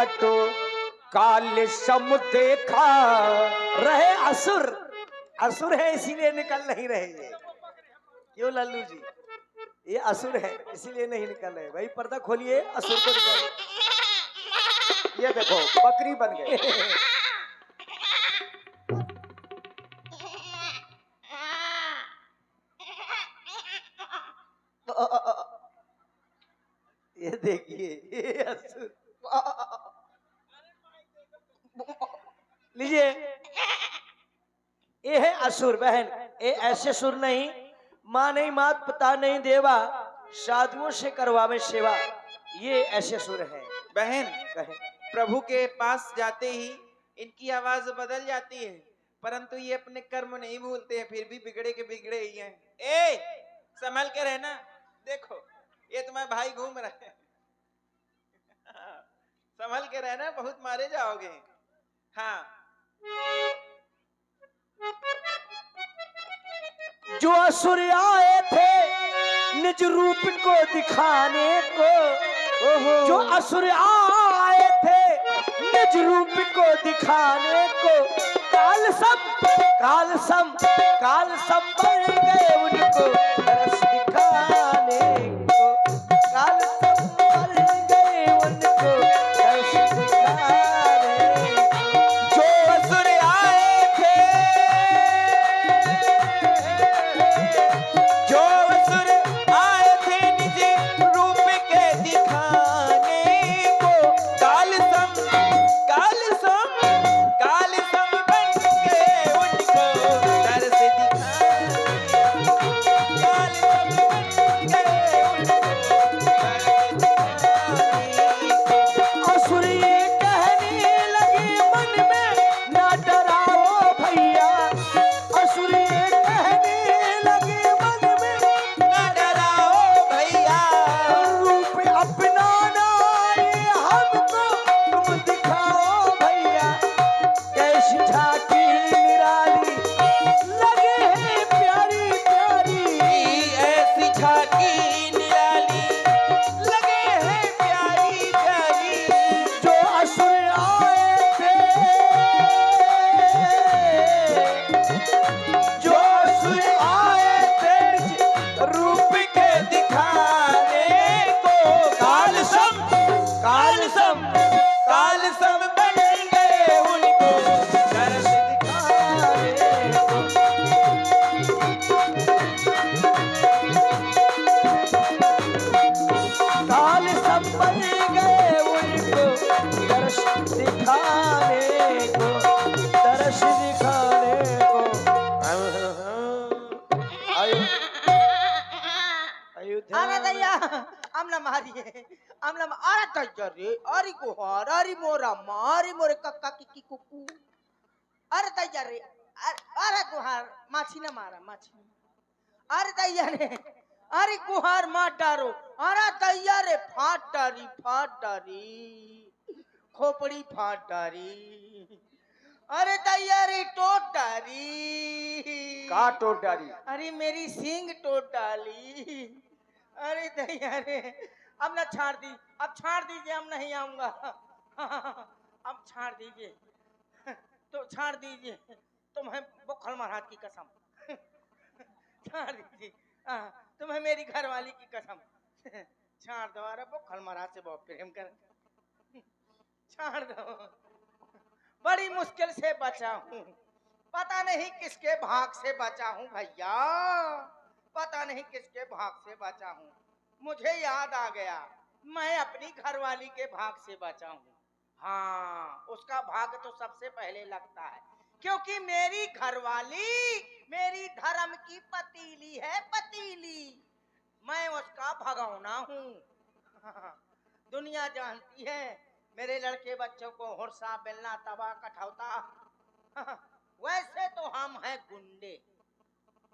प्रगटो काल सम देखा। रहे असुर, असुर है इसीलिए निकल नहीं रहे ये। क्यों लल्लू जी, ये असुर है इसीलिए नहीं निकल रहे। भाई पर्दा खोलिए, असुर को निकालिए। ये देखो बकरी बन गए। ये देखिए ये असुर। लीजिए, ये है असुर बहन। ये ऐसे सुर नहीं, माँ नहीं मात पिता नहीं देवा, साधुओं से करवावे सेवा, ये ऐसे सुर है। बहन, कहे प्रभु के पास जाते ही इनकी आवाज बदल जाती है, परंतु ये अपने कर्म नहीं भूलते हैं, फिर भी बिगड़े के बिगड़े ही हैं। ए, संभल के रहना। देखो ये तुम्हारे भाई घूम रहे हैं। संभल के रहना, बहुत मारे जाओगे। हाँ, जो असुर आए थे निज रूप को दिखाने को, जो असुर आए थे निज रूप को दिखाने को, काल सम बन गए उनको तरस दिखाने को, काल सम बन गए उनको तरस दिखाने को। जो असुर आए थे, जो असुर आए थे निज रूप के दिखाने को, काल सम बन गए उनको तरस दिखाने को, काल सम बन गए उनको तरस दिखाने को। असुर ये कहने लगे मन में ना डराओ भैया, असुर ये कहने लगे मन में ना डराओ भैया, रूप अपना ना ये हमको तुम दिखाओ भैया, कैसी झांकी निराली लगे है प्यारी प्यारी, ऐसी झांकी निराली लगे है प्यारी प्यारी। जो असुर आए थे, जो असुर आए थे रूप के दिखाने को, काल सम बन गए उनको तरस दिखाने को। काल सम बन गए उनको दर्श दिखाने को, दर्श दिखाने को। अयोध्या अरे दैया, आमला मारिए, आमला अरे दैया रे, अरे गुहार, अरे मोरा मारी मोरे कक्का की कुकू, अरे दैया रे, अरे गुहार, माछी ना मारा माछी, अरे दैया रे, अरे गुहार मार डारो, अरे दैया रे फाट डारी, खोपड़ी फाट डारी, अरे दैया रे टोट डारी, का टोट डाली। अरे मेरी सींग टोट डाली, अरे दैया रे, अब ना छाड़ दी, अब छाड़ दीजिए, हम नहीं आऊंगा। अब छाड़ दीजिए, तो छाड़ दीजिए, तुम्हें बुखल महाराज की कसम, छाड़ दीजिए, तुम्हें मेरी घरवाली की कसम, छाड़ दो। अरे बुखल महाराज से बहुत प्रेम कर, छाड़ दो। बड़ी मुश्किल से बचा हूँ, पता नहीं किसके भाग से बचा हूँ भैया, पता नहीं किसके भाग से बचा हूँ। मुझे याद आ गया, मैं अपनी घरवाली के भाग से बचा हूँ। हाँ, उसका भाग तो सबसे पहले लगता है, क्योंकि मेरी घरवाली मेरी धर्म की पतीली है, पतीली, मैं उसका भगौना हूँ। दुनिया जानती है मेरे लड़के बच्चों को हुरसा बेलना तवा कठौता। वैसे तो हम हैं गुंडे,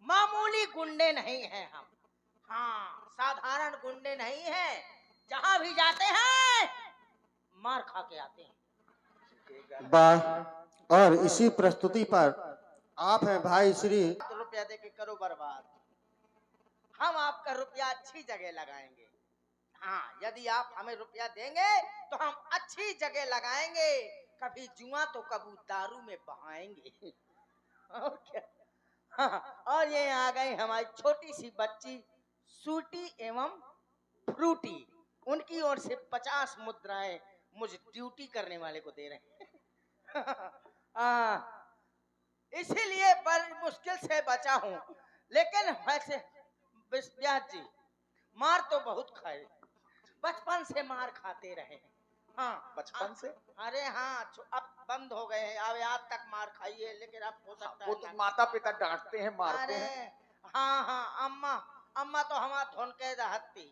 मामूली गुंडे नहीं हैं हम, हाँ साधारण गुंडे नहीं हैं, जहां भी जाते हैं मार खा के आते हैं। वाह। और इसी प्रस्तुति पर आप हैं भाई श्री। तो रुपया दे के करो बर्बाद, हम आपका रुपया अच्छी जगह लगाएंगे, हाँ, यदि आप हमें रुपया देंगे तो हम अच्छी जगह लगाएंगे, कभी जुआ तो कभी दारू में बहाएंगे। और क्या। हाँ, और ये आ गई हमारी छोटी सी बच्ची सूटी एवं फ्रूटी, उनकी ओर से 50 मुद्राएं मुझे ड्यूटी करने वाले को दे रहे हैं। इसीलिए बड़ी मुश्किल से बचा हूँ, लेकिन वैसे ब्यास जी मार तो बहुत खाए, बचपन से मार खाते रहे। हाँ, बचपन से? अरे हाँ, अब बंद हो गए हैं, अब आज तक मार खाइए, लेकिन अब हो सकता वो है तो ना। माता पिता डांटते हैं, मारते अरे हैं। हाँ हाँ, अम्मा तो हमार धुन के रहती,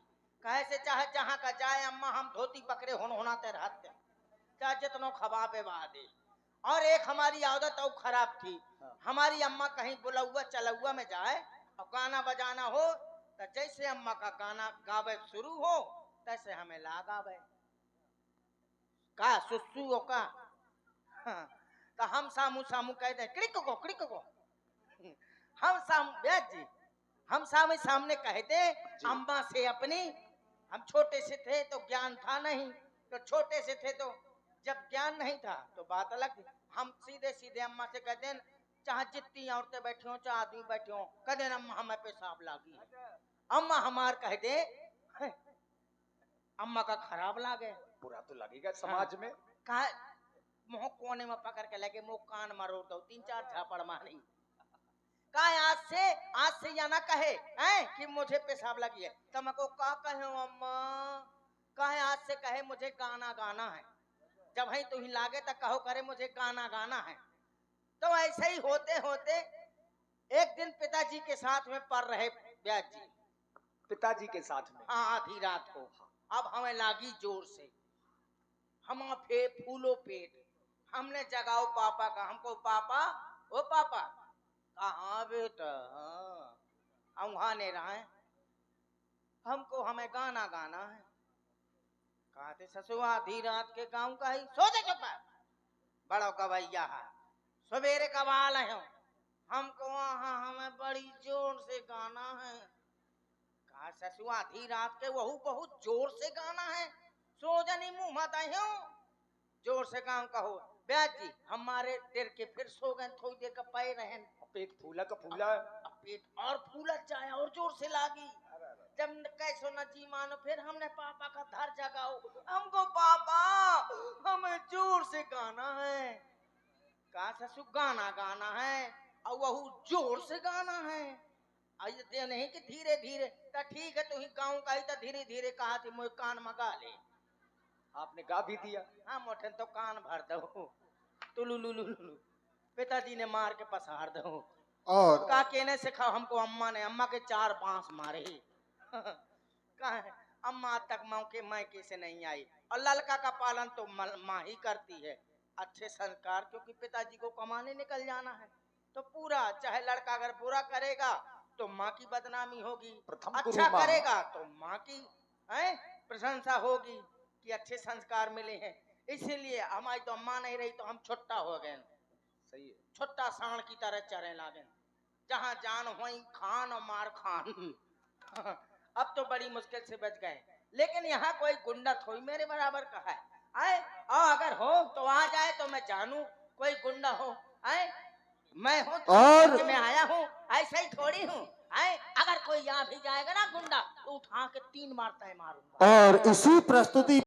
कहे से चाहे जहाँ का जाए अम्मा हम धोती पकड़े होनाते रहते, चाहे जितनो खबा पे बादे। और एक हमारी आदत और खराब थी, हमारी अम्मा कहीं बुलौआ चलौआ में जाए और गाना बजाना हो तो जैसे अम्मा का गाना गावे शुरू हो तैसे हमें लगावे का सुसु हो का। हाँ, तो हम सामू सामू कह दे क्लिक को हम सामने कहते अम्मा से अपनी। हम छोटे से थे तो ज्ञान था नहीं, तो छोटे से थे तो जब ज्ञान नहीं था तो बात अलग थी। हम सीधे सीधे अम्मा से कहते हैं, चाहे जितनी औरतें बैठी हो चाहे आदमी बैठे हो, कहते हैं अम्मा हमें पेशाब लागी है। अम्मा हमार कह दे, अम्मा का खराब लागे, बुरा तो लगेगा समाज में। कहा मुंह कोने में पकड़ के लगे मुंह कान मरोड़ दो, 3-4 झापड़ मारी। कहा आज से या ना कहे कि मुझे पेशाब लगी है, तो मैं को का कहे अम्मा, कहे आज से कहे मुझे गाना गाना है, जब ही तू ही लागे तो कहो करे मुझे गाना गाना है। तो ऐसे ही होते होते एक दिन पिताजी के साथ में पढ़ रहे ब्यास जी, पिताजी के साथ में। हाँ, आधी रात को। अब हमें लागी जोर से, हम फूलो पेट, हमने जगाओ पापा का, हमको पापा ओ पापा, कहाँ बेटा, वहां रहा है, हमको हमें गाना गाना है। कहते ससुर आधी रात के गाँव का ही सो दे चुप, बड़ो गवैया है, सवेरे कबाल है, हमको वहाँ हमें बड़ी जोर से गाना है। कहा ससुर आधी रात के वहू बहुत जोर से गाना है, सो जनी मुंह मत आयो, जोर से काम कहो। ब्यास जी हमारे टेर के फिर सो गए, थोड़ी देर का पाए रहे, पेट फूला का फूला, पेट और फूला चाहे और जोर से लागी। जब कैसो न जी मानो, फिर हमने पापा का धर जगाओ, हमको पापा हमें जोर से गाना है। कहा ससुर गाना गाना है और वहू जोर से गाना है, ये नहीं कि धीरे धीरे, तो ठीक है तू ही गाँव का ही तो धीरे धीरे कहा थी मुझे कान में गा ले। आपने गा भी दिया। हाँ मोठन तो कान भर दो, तुलुलुलुलु, पिताजी ने मार के पसार दो। और का केने सिखाओ हमको, अम्मा ने, अम्मा के 4 बांस मारे। कहा अम्मा आज तक मौके मायके से नहीं आई, और लड़का का पालन तो माँ ही करती है। अच्छे संस्कार, क्योंकि पिताजी को कमाने निकल जाना है, तो पूरा, चाहे लड़का अगर बुरा करेगा तो माँ की बदनामी होगी, अच्छा करेगा तो माँ की प्रशंसा होगी कि अच्छे संस्कार मिले हैं। इसीलिए हमारी तो अम्मा नहीं रही तो हम छुट्टा हो गए, सही है, छुट्टा सांड की तरह चरे लागे, जहाँ जान वहीं खान और मार खान। अब तो बड़ी मुश्किल से बच गए, लेकिन यहाँ कोई गुंडा थोड़ी मेरे बराबर का है, आए और अगर हो तो आ जाए तो मैं जानू कोई गुंडा हो, आए मैं हूँ और मैं आया हूँ, ऐसा ही थोड़ी हूँ। आए अगर कोई यहाँ भी जाएगा ना गुंडा तो उठा के 3 मारता है मारूंगा। और इसी प्रस्तुति